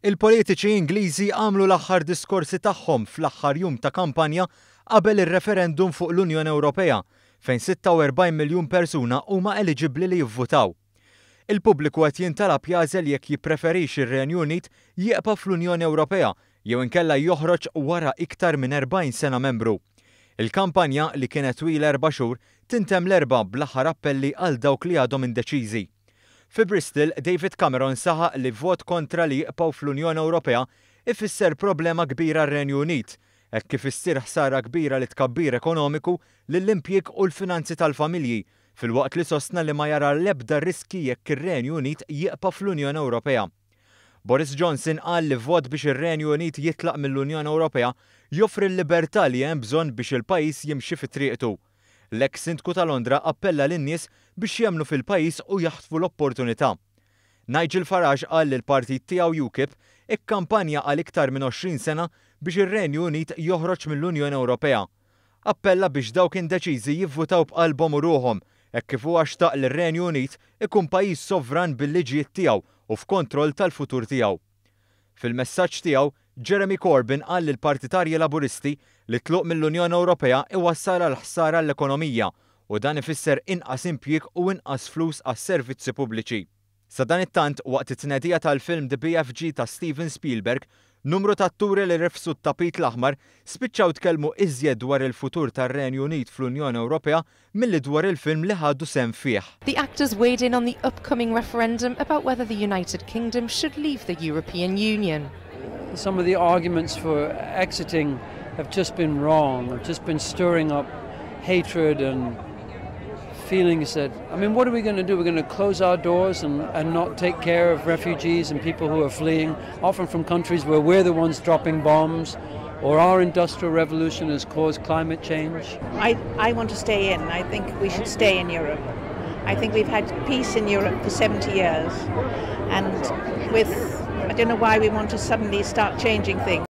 Il-politiċi Ingliżi għamlu l-aħħar diskorsi tagħhom fl-aħħar jum ta' kampanja qabel ir-referendum fuq l-Unjoni Ewropea fejn 46 miljun persuna huma eliġibbli li jivvutaw. Il-pubbliku qed jintalab jagħżel jekk jippreferix ir-Renju Unit jieqa' fl-Unjoni Ewropea jew inkella joħroġ wara iktar minn 40 sena membru. Il-kampanja li kienet twila 4 xhur tintemm l-erba' bl-aħħar appelli għal dawk li għadhom indeċiżi. Fi Bristol, David Cameron saħaq li vot kontra li jibqgħu fl-Unjoni Ewropea ifisser problema kbira r-Renju Unit, hekk kif issir ħsara kbira li tkabbir ekonomiku lill-impjieg u l-finanzi tal-familji, filwaqt li sostna li ma jara l-ebda riski jekk ir-Renju Unit jibqa' fl-Unjoni Ewropea. Boris Johnson qal li vot biex ir-Renju Unit jitlaq mill-Unjoni Ewropea joffri l-libertà li hemm bżonn biex il-pajjiż jimxi fi triqtu. L-eks Sindku ta' Londra appella lin-nies biex jemmnu fil-pajjiż u jaħtfu l-opportunità. Nigel Farage qal li l-partit tiegħu UKIP ikkampanja għal iktar minn 20 sena biex ir-Renju Unit joħroġ mill-Unjoni Ewropea. Appella biex dawk indeċiżi jivvutaw b'qalbhom u ruħhom hekk kif huwa xtaq li r-Renju Unit ikun pajjiż sovran bil-liġijiet tiegħu u f'kontroll tal-futur tiegħu. Fil-messaġġ tiegħu, Jeremy Corbyn qal lill partitarji Laburisti li tluq mill-Unjoni Ewropea iwassal għal ħsara l-ekonomija u dan ifisser inqas impjieg u inqas flus għas-servizzi pubbliċi. Sa dan it-tant waqt it-tnedija tal-film The BFG ta' Steven Spielberg, numru ta' atturi li rifsu t-tapit l-aħmar spiċċaw tkellmu iżjed dwar il-futur tar-Renju Unit fl-Unjoni Ewropea milli dwar il-film li ħadu sehem fih. The actors weighed in on the upcoming referendum about whether the United Kingdom should leave the European Union. Some of the arguments for exiting have just been wrong, have just been stirring up hatred and feelings that, what are we going to do? We're going to close our doors and not take care of refugees and people who are fleeing, often from countries where we're the ones dropping bombs, or our industrial revolution has caused climate change? I want to stay in. I think we should stay in Europe. I think we've had peace in Europe for 70 years, and I don't know why we want to suddenly start changing things.